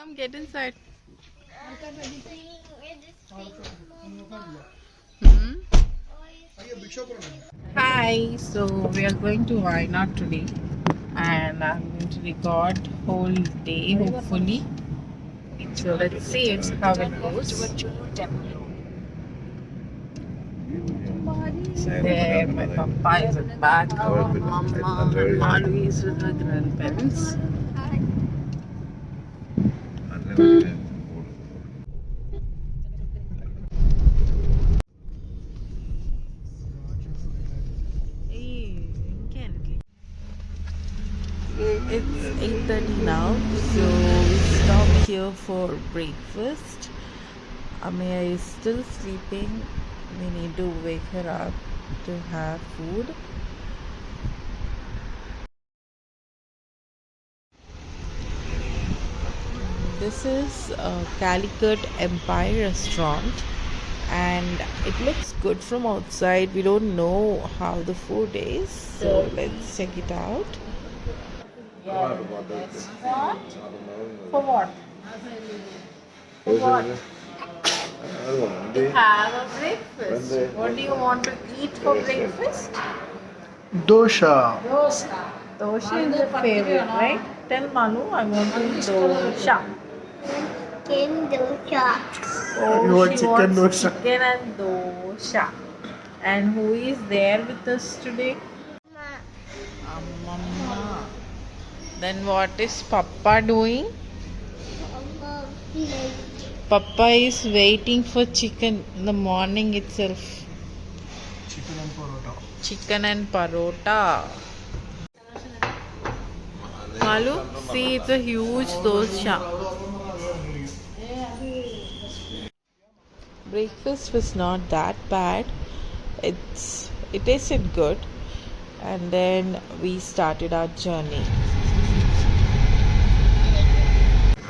Come get inside. Hmm? Hi, so we are going to Wayanad today and I'm going to record whole day hopefully. So let's see how it goes. So there my papa is at the back, mama and Malu is with her grandparents. It's 8:30 now, so we stopped here for breakfast. Amaya is still sleeping. We need to wake her up to have food. This is Calicut Empire restaurant and it looks good from outside. We don't know how the food is, so let's check it out. What? For what? For what? To have a breakfast. What do you want to eat for breakfast? Dosha. Dosha is your favorite, right? Tell Manu I want to eat dosha. Chicken dosha. Oh, You want she chicken wants dosha? chicken and dosha. And who is there with us today? Mama. Then what is Papa doing? Papa is waiting for chicken in the morning itself. Chicken and parota. Chicken and parota. Malu, see it's a huge dosha. Breakfast was not that bad. It tasted good. And then we started our journey.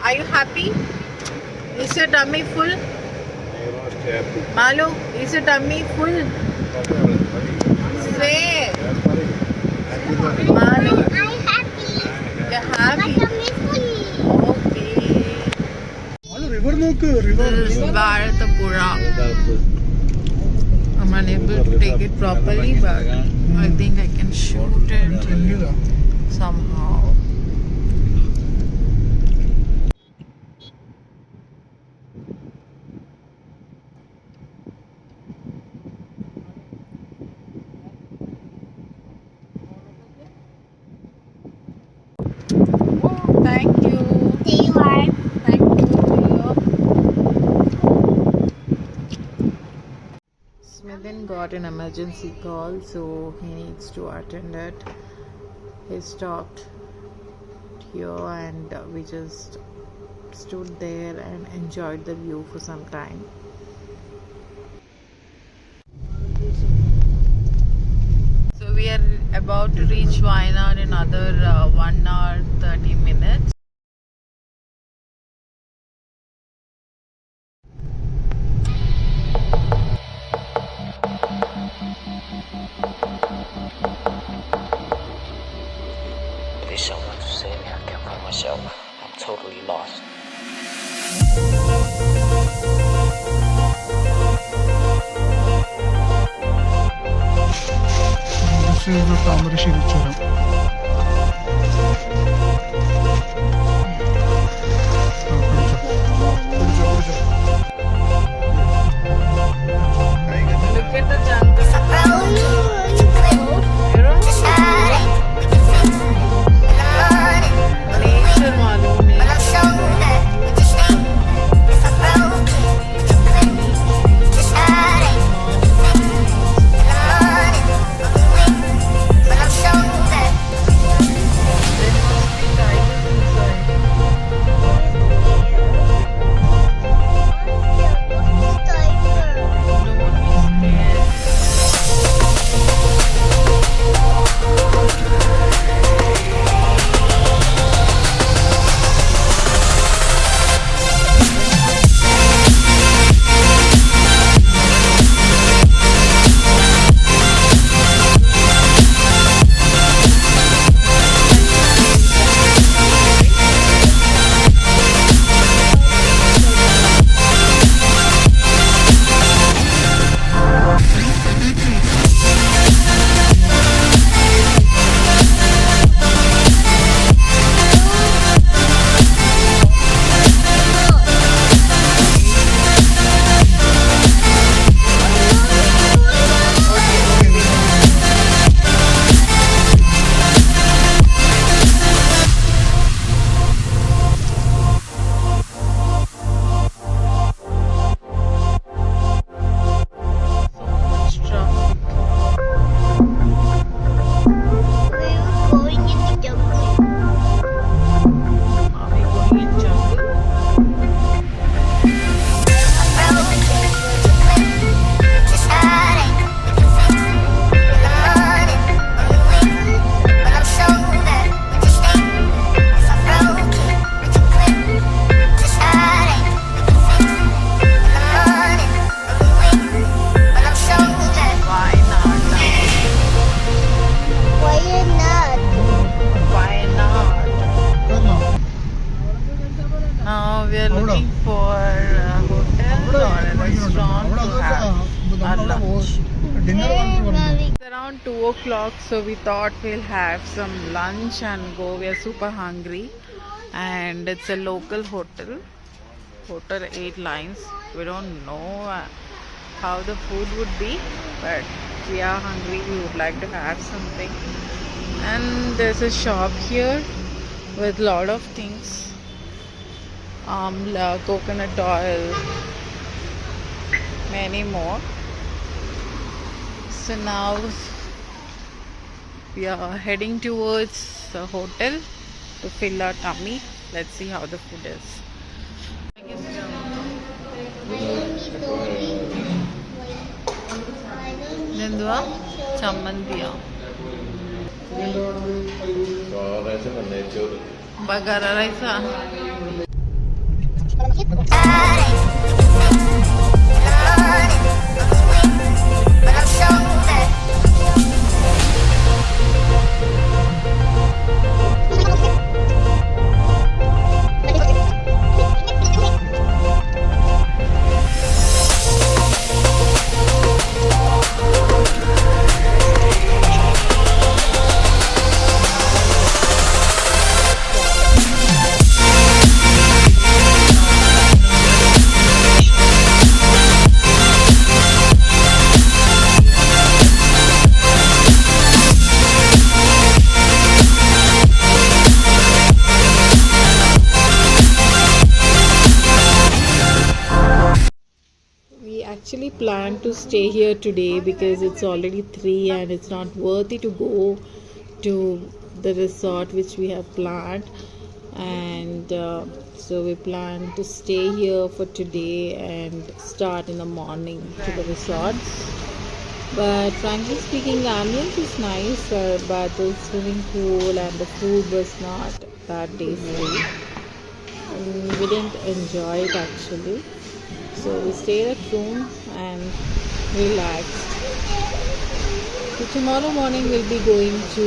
Are you happy? Is your tummy full? Malu, is your tummy full? Say. Malu, I'm happy. you're happy? My tummy is full. Okay. River river. This is Bharatapura. I'm unable to take it properly, but I think I can shoot it somehow. Oh, thank you. They are. Thank you. Smithin got an emergency call, so he needs to attend it. He stopped here and we just stood there and enjoyed the view for some time. So we are about to reach Wayanad in another 1 hour 30 minutes. There's someone to save me. I can't find myself. I'm totally lost. This is the Tamarishiri Churam. Look at the jungle. Nature मालूम है. Now we are looking for a hotel or a restaurant to have our lunch. It's around 2 o'clock, so we thought we'll have some lunch and go. We are super hungry, and it's a local hotel. Hotel 8 lines. We don't know how the food would be, but we are hungry. We would like to have something. And there's a shop here with lot of things. Amla, coconut oil, many more. So now we are heading towards the hotel to fill our tummy. Let's see how the food is. Nindua Chamandiya Bagara rice. We actually planned to stay here today because it's already 3 and it's not worthy to go to the resort which we have planned, and so we plan to stay here for today and start in the morning to the resort. But frankly speaking, the ambience is nice, but the swimming pool and the food was not that tasty. We didn't enjoy it actually. So we stayed at home and relaxed. So tomorrow morning we'll be going to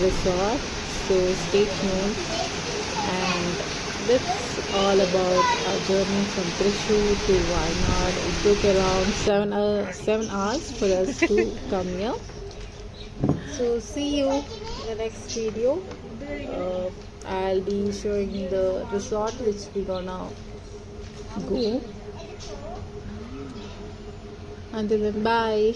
resort. So stay tuned. And that's all about our journey from Thrissur to Wayanad. It took around 7 hours for us to come here. So see you in the next video. I'll be showing the resort which we're gonna go. Until then, bye.